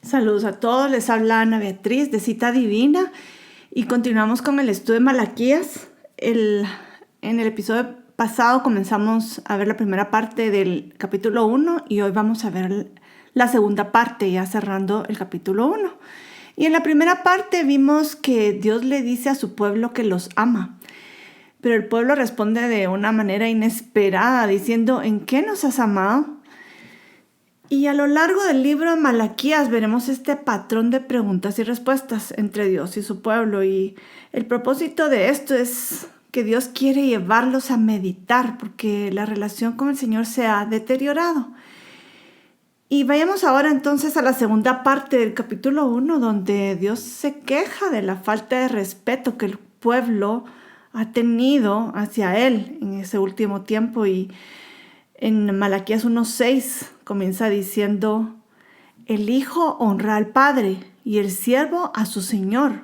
Saludos a todos, les habla Ana Beatriz de Cita Divina y continuamos con el estudio de Malaquías. En el episodio pasado comenzamos a ver la primera parte del capítulo 1 y hoy vamos a ver la segunda parte, ya cerrando el capítulo 1. Y en la primera parte vimos que Dios le dice a su pueblo que los ama, pero el pueblo responde de una manera inesperada diciendo: ¿en qué nos has amado? Y a lo largo del libro de Malaquías veremos este patrón de preguntas y respuestas entre Dios y su pueblo. Y el propósito de esto es que Dios quiere llevarlos a meditar porque la relación con el Señor se ha deteriorado. Y vayamos ahora entonces a la segunda parte del capítulo 1, donde Dios se queja de la falta de respeto que el pueblo ha tenido hacia Él en ese último tiempo. Y en Malaquías 1:6 comienza diciendo: el hijo honra al padre y el siervo a su señor.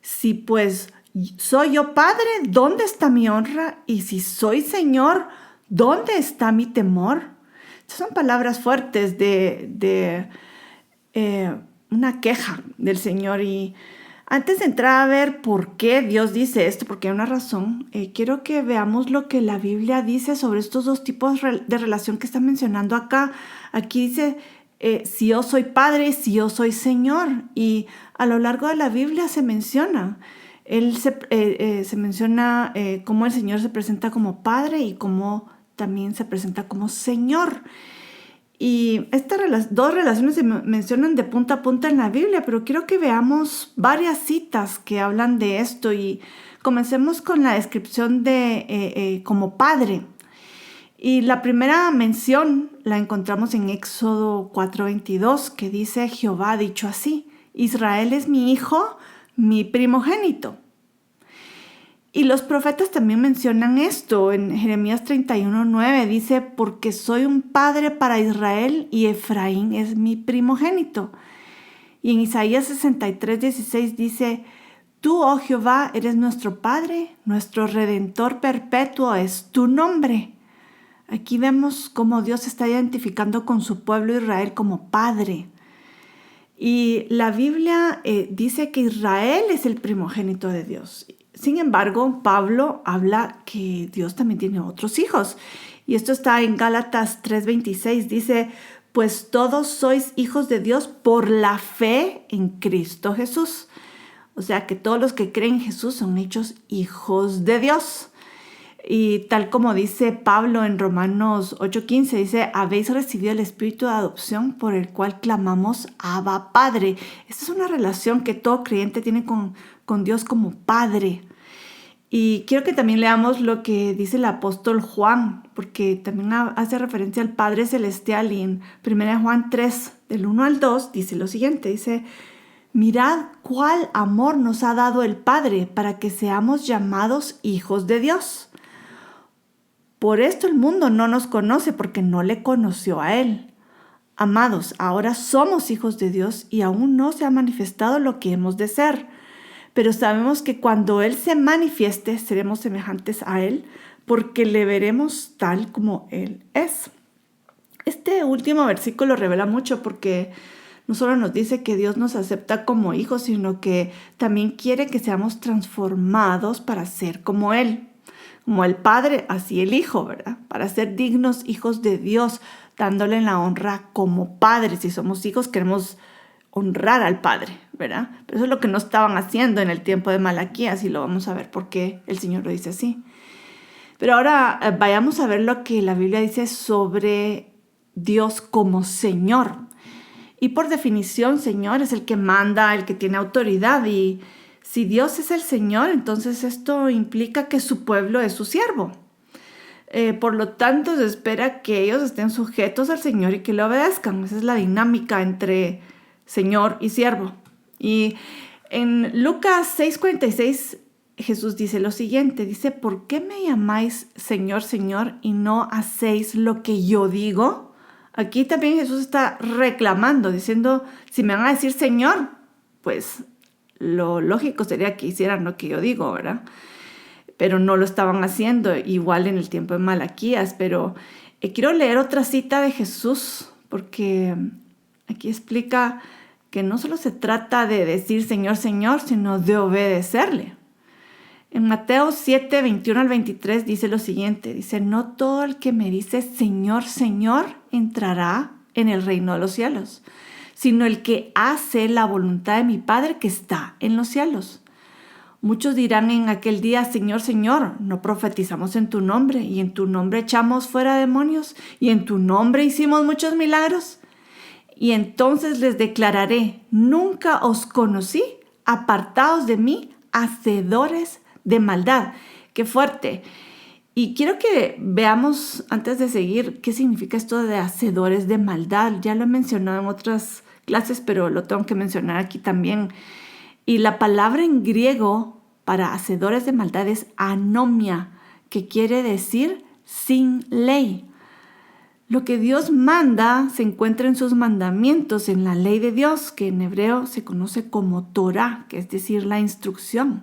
Si pues soy yo padre, ¿dónde está mi honra? Y si soy señor, ¿dónde está mi temor? Estas son palabras fuertes de una queja del Señor. Y antes de entrar a ver por qué Dios dice esto, porque hay una razón, quiero que veamos lo que la Biblia dice sobre estos dos tipos de relación que está mencionando acá. Aquí dice, si yo soy padre, si yo soy señor. Y a lo largo de la Biblia se menciona. Se menciona cómo el Señor se presenta como padre y cómo también se presenta como señor. Y estas dos relaciones se mencionan de punta a punta en la Biblia, pero quiero que veamos varias citas que hablan de esto y comencemos con la descripción de como padre. Y la primera mención la encontramos en Éxodo 4:22, que dice: Jehová ha dicho así: Israel es mi hijo, mi primogénito. Y los profetas también mencionan esto. En Jeremías 31:9 dice: porque soy un padre para Israel y Efraín es mi primogénito. Y en Isaías 63:16 dice: tú, oh Jehová, eres nuestro Padre, nuestro Redentor perpetuo es tu nombre. Aquí vemos cómo Dios se está identificando con su pueblo Israel como Padre. Y la Biblia dice que Israel es el primogénito de Dios. Sin embargo, Pablo habla que Dios también tiene otros hijos. Y esto está en Gálatas 3:26. Dice: pues todos sois hijos de Dios por la fe en Cristo Jesús. O sea que todos los que creen en Jesús son hechos hijos de Dios. Y tal como dice Pablo en Romanos 8:15, dice: habéis recibido el espíritu de adopción por el cual clamamos Abba Padre. Esta es una relación que todo creyente tiene con Dios como Padre. Y quiero que también leamos lo que dice el apóstol Juan, porque también hace referencia al Padre Celestial. Y en 1 Juan 3, del 1 al 2, dice lo siguiente, dice: mirad cuál amor nos ha dado el Padre para que seamos llamados hijos de Dios. Por esto el mundo no nos conoce, porque no le conoció a Él. Amados, ahora somos hijos de Dios y aún no se ha manifestado lo que hemos de ser. Pero sabemos que cuando Él se manifieste, seremos semejantes a Él, porque le veremos tal como Él es. Este último versículo revela mucho, porque no solo nos dice que Dios nos acepta como hijos, sino que también quiere que seamos transformados para ser como Él. Como el Padre, así el Hijo, ¿verdad? Para ser dignos hijos de Dios, dándole la honra como Padre. Si somos hijos, queremos honrar al Padre, ¿verdad? Pero eso es lo que no estaban haciendo en el tiempo de Malaquías, y lo vamos a ver por qué el Señor lo dice así. Pero ahora vayamos a ver lo que la Biblia dice sobre Dios como Señor. Y por definición, Señor es el que manda, el que tiene autoridad. Y si Dios es el Señor, entonces esto implica que su pueblo es su siervo. Por lo tanto, se espera que ellos estén sujetos al Señor y que le obedezcan. Esa es la dinámica entre Señor y siervo. Y en Lucas 6:46, Jesús dice lo siguiente. Dice: ¿por qué me llamáis Señor, Señor, y no hacéis lo que yo digo? Aquí también Jesús está reclamando, diciendo: si me van a decir Señor, pues lo lógico sería que hicieran lo que yo digo, ¿verdad? Pero no lo estaban haciendo, igual en el tiempo de Malaquías. Pero quiero leer otra cita de Jesús, porque aquí explica que no solo se trata de decir Señor, Señor, sino de obedecerle. En Mateo 7, 21 al 23 dice lo siguiente, dice, no todo el que me dice Señor, Señor entrará en el reino de los cielos, sino el que hace la voluntad de mi Padre que está en los cielos. Muchos dirán en aquel día, Señor, Señor, no profetizamos en tu nombre, y en tu nombre echamos fuera demonios, y en tu nombre hicimos muchos milagros. Y entonces les declararé, nunca os conocí, apartados de mí, hacedores de maldad. ¡Qué fuerte! Y quiero que veamos, antes de seguir, qué significa esto de hacedores de maldad. Ya lo he mencionado en otras clases, pero lo tengo que mencionar aquí también. Y la palabra en griego para hacedores de maldad es anomia, que quiere decir sin ley. Lo que Dios manda se encuentra en sus mandamientos, en la ley de Dios, que en hebreo se conoce como Torah, que es decir, la instrucción.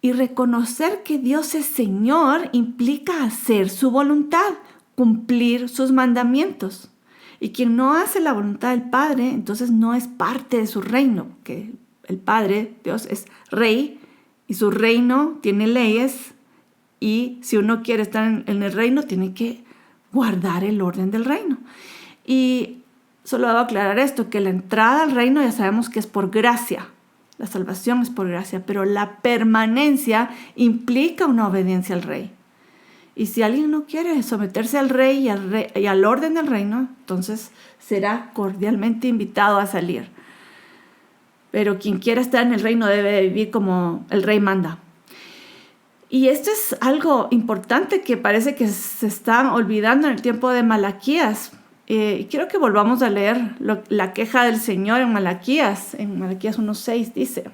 Y reconocer que Dios es Señor implica hacer su voluntad, cumplir sus mandamientos. Y quien no hace la voluntad del Padre, entonces no es parte de su reino, que el Padre, Dios, es rey y su reino tiene leyes, y si uno quiere estar en el reino, tiene que guardar el orden del reino. Y solo debo aclarar esto, que la entrada al reino ya sabemos que es por gracia. La salvación es por gracia, pero la permanencia implica una obediencia al rey. Y si alguien no quiere someterse al rey y al orden del reino, entonces será cordialmente invitado a salir. Pero quien quiera estar en el reino debe vivir como el rey manda. Y esto es algo importante que parece que se está olvidando en el tiempo de Malaquías. Quiero que volvamos a leer la queja del Señor en Malaquías. En Malaquías 1:6 dice,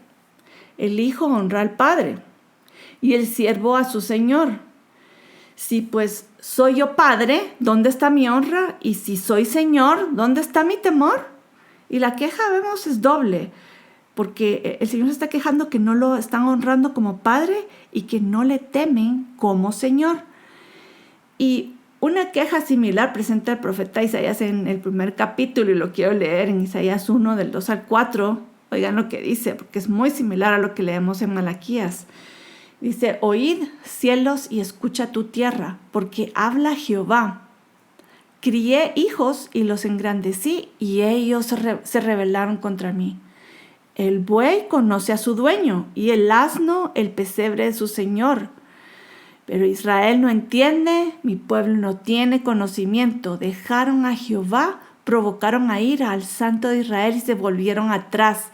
el hijo honra al padre y el siervo a su señor. Si pues soy yo padre, ¿dónde está mi honra? Y si soy señor, ¿dónde está mi temor? Y la queja, vemos, es doble, porque el Señor se está quejando que no lo están honrando como padre y que no le temen como señor. Y una queja similar presenta el profeta Isaías en el primer capítulo, y lo quiero leer en Isaías 1, del 2 al 4. Oigan lo que dice, porque es muy similar a lo que leemos en Malaquías. Dice, oíd cielos y escucha tu tierra, porque habla Jehová. Crié hijos y los engrandecí, y ellos se rebelaron contra mí. El buey conoce a su dueño, y el asno el pesebre de su señor. Pero Israel no entiende, mi pueblo no tiene conocimiento. Dejaron a Jehová, provocaron a ira al Santo de Israel y se volvieron atrás.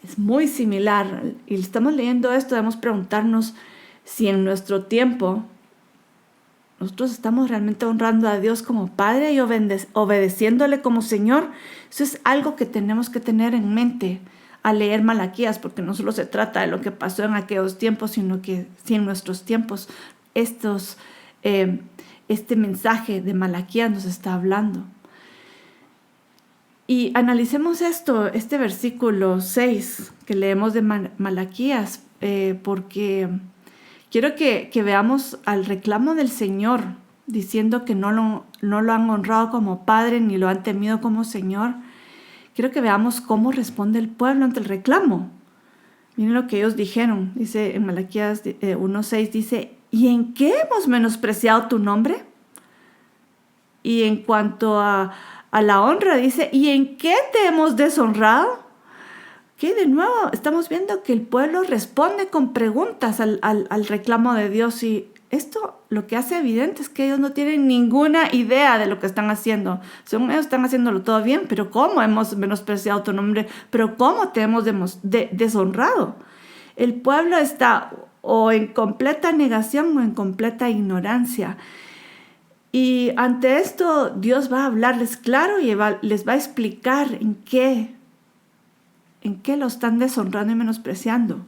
Es muy similar. Y estamos leyendo esto, debemos preguntarnos si en nuestro tiempo nosotros estamos realmente honrando a Dios como Padre y obedeciéndole como Señor. Eso es algo que tenemos que tener en mente al leer Malaquías, porque no solo se trata de lo que pasó en aquellos tiempos, sino que si en nuestros tiempos este mensaje de Malaquías nos está hablando. Y analicemos este versículo 6 que leemos de Malaquías, porque quiero que veamos al reclamo del Señor, diciendo que no lo han honrado como Padre ni lo han temido como Señor. Quiero que veamos cómo responde el pueblo ante el reclamo. Miren lo que ellos dijeron. Dice en Malaquías 1:6, dice, ¿y en qué hemos menospreciado tu nombre? Y en cuanto a la honra, dice, ¿y en qué te hemos deshonrado? Que de nuevo estamos viendo que el pueblo responde con preguntas al reclamo de Dios, y esto lo que hace evidente es que ellos no tienen ninguna idea de lo que están haciendo. Según ellos están haciéndolo todo bien, pero ¿cómo hemos menospreciado tu nombre? ¿Pero cómo te hemos deshonrado? El pueblo está o en completa negación o en completa ignorancia. Y ante esto Dios va a hablarles claro y les va a explicar en qué lo están deshonrando y menospreciando.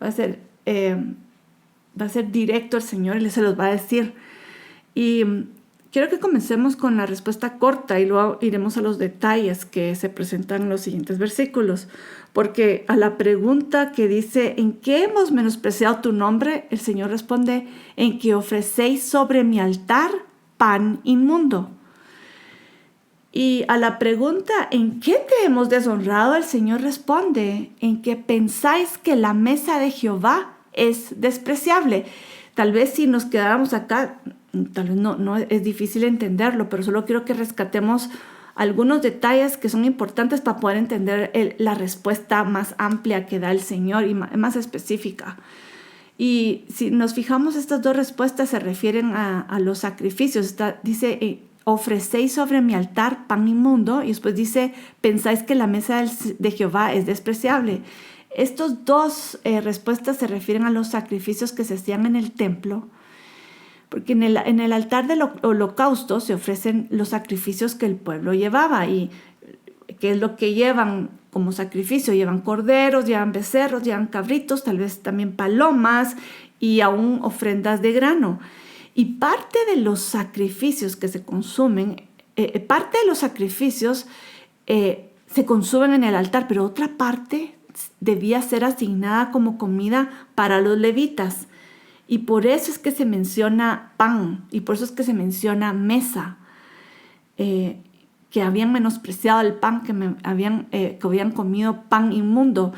Va a ser directo el Señor y se los va a decir. Y quiero que comencemos con la respuesta corta y luego iremos a los detalles que se presentan en los siguientes versículos. Porque a la pregunta que dice, ¿en qué hemos menospreciado tu nombre? El Señor responde, en que ofrecéis sobre mi altar pan inmundo. Y a la pregunta, ¿en qué te hemos deshonrado? El Señor responde, en que pensáis que la mesa de Jehová es despreciable. Tal vez si nos quedáramos acá, tal vez no es difícil entenderlo, pero solo quiero que rescatemos algunos detalles que son importantes para poder entender la respuesta más amplia que da el Señor y más específica. Y si nos fijamos, estas dos respuestas se refieren a los sacrificios. Dice, ofrecéis sobre mi altar pan inmundo, y después dice, pensáis que la mesa de Jehová es despreciable. Estas dos respuestas se refieren a los sacrificios que se hacían en el templo, porque en el altar del holocausto se ofrecen los sacrificios que el pueblo llevaba. ¿Y qué es lo que llevan como sacrificio? Llevan corderos, llevan becerros, llevan cabritos, tal vez también palomas y aún ofrendas de grano. Y parte de los sacrificios que se consumen, se consumen en el altar, pero otra parte debía ser asignada como comida para los levitas. Y por eso es que se menciona pan, y por eso es que se menciona mesa, que habían menospreciado el pan, que habían comido pan inmundo.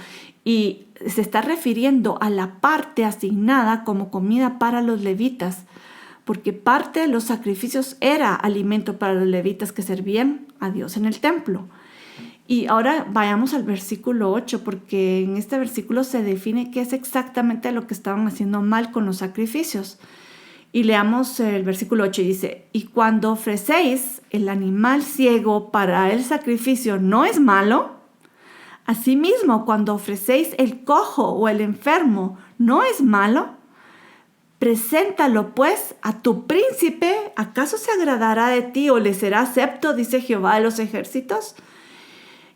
Y se está refiriendo a la parte asignada como comida para los levitas, porque parte de los sacrificios era alimento para los levitas que servían a Dios en el templo. Y ahora vayamos al versículo 8, porque en este versículo se define qué es exactamente lo que estaban haciendo mal con los sacrificios. Y leamos el versículo 8 y dice, y cuando ofrecéis el animal ciego para el sacrificio, ¿no es malo? Asimismo, cuando ofrecéis el cojo o el enfermo, ¿no es malo? Preséntalo pues a tu príncipe, ¿acaso se agradará de ti o le será acepto? Dice Jehová de los ejércitos.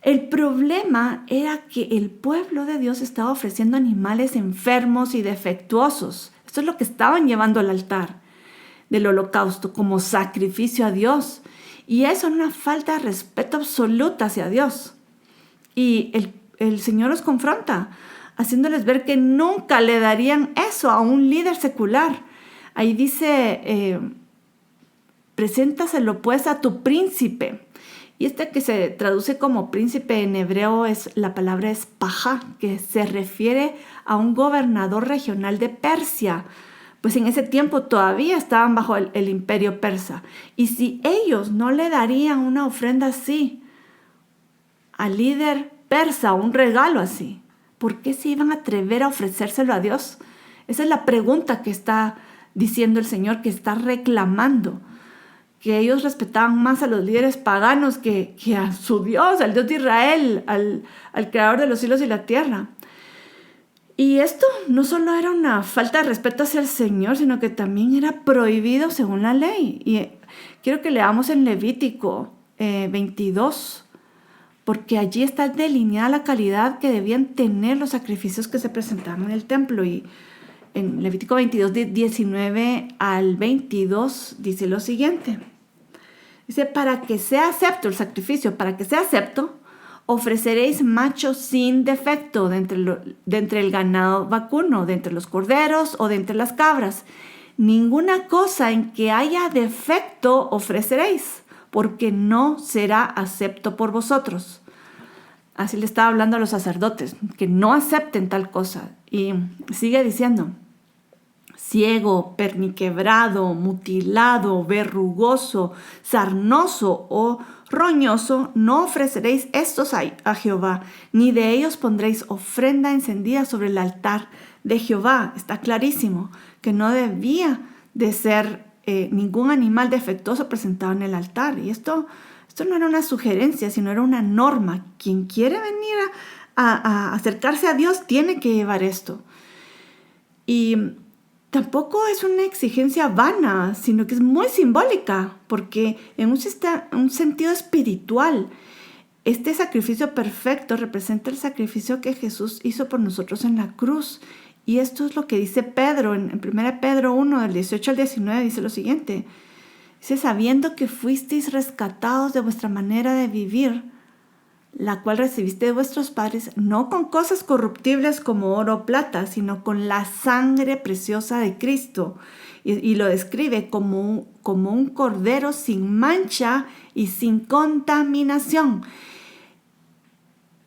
El problema era que el pueblo de Dios estaba ofreciendo animales enfermos y defectuosos. Esto es lo que estaban llevando al altar del holocausto como sacrificio a Dios. Y eso era una falta de respeto absoluta hacia Dios. Y el Señor los confronta, haciéndoles ver que nunca le darían eso a un líder secular. Ahí dice, preséntaselo pues a tu príncipe. Y este que se traduce como príncipe en hebreo, la palabra es pajá, que se refiere a un gobernador regional de Persia. Pues en ese tiempo todavía estaban bajo el imperio persa. Y si ellos no le darían una ofrenda así al líder persa, un regalo así, ¿por qué se iban a atrever a ofrecérselo a Dios? Esa es la pregunta que está diciendo el Señor, que está reclamando. Que ellos respetaban más a los líderes paganos que a su Dios, al Dios de Israel, al creador de los cielos y la tierra. Y esto no solo era una falta de respeto hacia el Señor, sino que también era prohibido según la ley. Y quiero que leamos en Levítico 22, porque allí está delineada la calidad que debían tener los sacrificios que se presentaban en el templo. Y en Levítico 22, de 19 al 22, dice lo siguiente. Dice, para que sea acepto el sacrificio, para que sea acepto, ofreceréis machos sin defecto de entre el ganado vacuno, de entre los corderos o de entre las cabras. Ninguna cosa en que haya defecto ofreceréis, porque no será acepto por vosotros. Así le estaba hablando a los sacerdotes, que no acepten tal cosa. Y sigue diciendo, ciego, perniquebrado, mutilado, verrugoso, sarnoso o roñoso, no ofreceréis estos a Jehová, ni de ellos pondréis ofrenda encendida sobre el altar de Jehová. Está clarísimo que no debía de ser ningún animal defectuoso presentado en el altar. Y esto no era una sugerencia, sino era una norma. Quien quiere venir a acercarse a Dios tiene que llevar esto. Y tampoco es una exigencia vana, sino que es muy simbólica, porque en un sentido espiritual, este sacrificio perfecto representa el sacrificio que Jesús hizo por nosotros en la cruz. Y esto es lo que dice Pedro, en 1 Pedro 1, del 18 al 19, dice lo siguiente. Dice, sabiendo que fuisteis rescatados de vuestra manera de vivir, la cual recibiste de vuestros padres, no con cosas corruptibles como oro o plata, sino con la sangre preciosa de Cristo. Y lo describe como un cordero sin mancha y sin contaminación.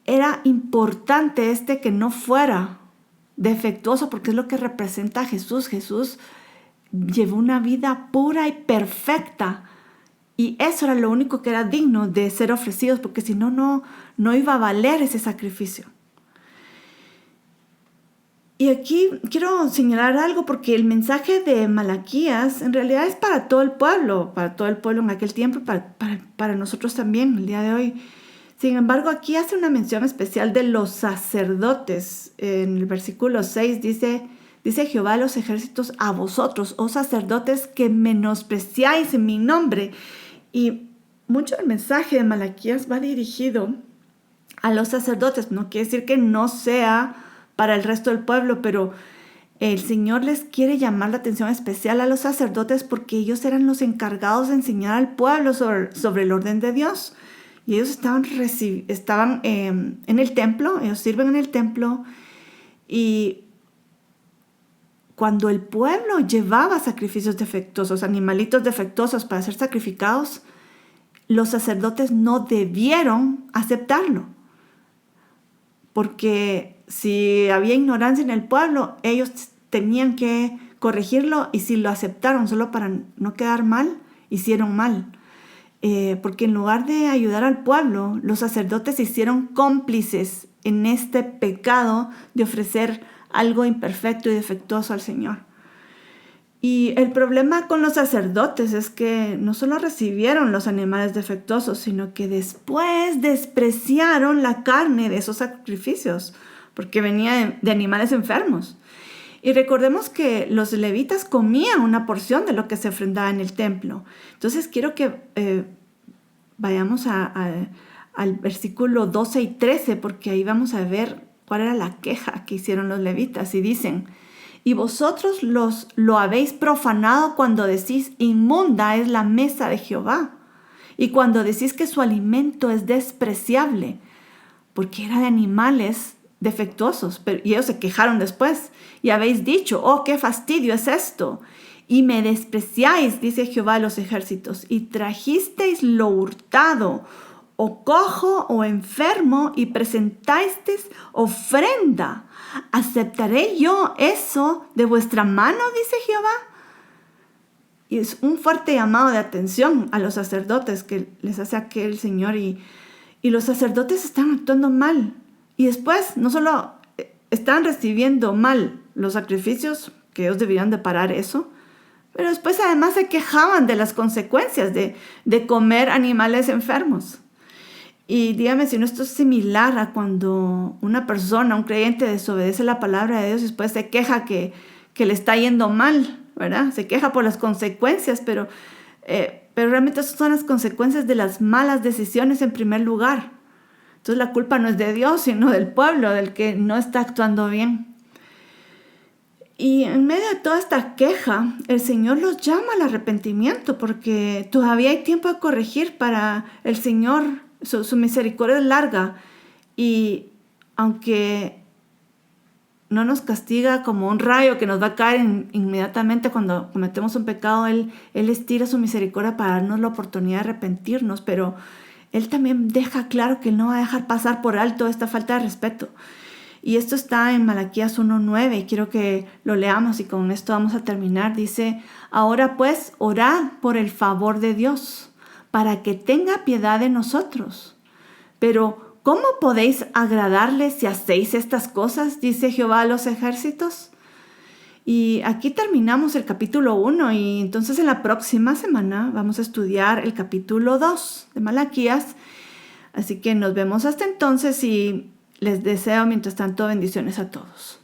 Era importante que no fuera defectuoso, porque es lo que representa a Jesús. Jesús llevó una vida pura y perfecta. Y eso era lo único que era digno de ser ofrecidos, porque si no, no iba a valer ese sacrificio. Y aquí quiero señalar algo, porque el mensaje de Malaquías en realidad es para todo el pueblo en aquel tiempo, para nosotros también el día de hoy. Sin embargo, aquí hace una mención especial de los sacerdotes. En el versículo 6 dice Jehová de los ejércitos: a vosotros, oh sacerdotes, que menospreciáis mi nombre. Y mucho del mensaje de Malaquías va dirigido a los sacerdotes. No quiere decir que no sea para el resto del pueblo, pero el Señor les quiere llamar la atención especial a los sacerdotes, porque ellos eran los encargados de enseñar al pueblo sobre el orden de Dios. Y ellos estaban en el templo, ellos sirven en el templo, y cuando el pueblo llevaba sacrificios defectuosos, animalitos defectuosos para ser sacrificados, los sacerdotes no debieron aceptarlo, porque si había ignorancia en el pueblo, ellos tenían que corregirlo, y si lo aceptaron solo para no quedar mal, hicieron mal. Porque en lugar de ayudar al pueblo, los sacerdotes se hicieron cómplices en este pecado de ofrecer algo imperfecto y defectuoso al Señor. Y el problema con los sacerdotes es que no solo recibieron los animales defectuosos, sino que después despreciaron la carne de esos sacrificios, porque venía de animales enfermos. Y recordemos que los levitas comían una porción de lo que se ofrendaba en el templo. Entonces quiero que vayamos al versículo 12 y 13, porque ahí vamos a ver cuál era la queja que hicieron los levitas. Y dicen: y vosotros lo habéis profanado cuando decís: inmunda es la mesa de Jehová, y cuando decís que su alimento es despreciable, porque era de animales defectuosos. Y ellos se quejaron después. Y habéis dicho: oh, qué fastidio es esto. Y me despreciáis, dice Jehová de los ejércitos, y trajisteis lo hurtado, o cojo, o enfermo, y presentasteis ofrenda. ¿Aceptaré yo eso de vuestra mano? Dice Jehová. Y es un fuerte llamado de atención a los sacerdotes que les hace aquel Señor. Y los sacerdotes están actuando mal. Y después no solo están recibiendo mal los sacrificios, que ellos debían de parar eso, pero después además se quejaban de las consecuencias de comer animales enfermos. Y dígame si no esto es similar a cuando una persona, un creyente, desobedece la palabra de Dios y después se queja que le está yendo mal, ¿verdad? Se queja por las consecuencias, pero realmente esas son las consecuencias de las malas decisiones en primer lugar. Entonces la culpa no es de Dios, sino del pueblo, del que no está actuando bien. Y en medio de toda esta queja, el Señor los llama al arrepentimiento, porque todavía hay tiempo de corregir. Para el Señor, su misericordia es larga, y aunque no nos castiga como un rayo que nos va a caer inmediatamente cuando cometemos un pecado, Él estira su misericordia para darnos la oportunidad de arrepentirnos, pero Él también deja claro que Él no va a dejar pasar por alto esta falta de respeto. Y esto está en Malaquías 1:9, y quiero que lo leamos y con esto vamos a terminar. Dice: ahora pues, orad por el favor de Dios, para que tenga piedad de nosotros. Pero ¿cómo podéis agradarle si hacéis estas cosas? Dice Jehová de los ejércitos. Y aquí terminamos el capítulo 1, y entonces en la próxima semana vamos a estudiar el capítulo 2 de Malaquías. Así que nos vemos hasta entonces, y les deseo mientras tanto bendiciones a todos.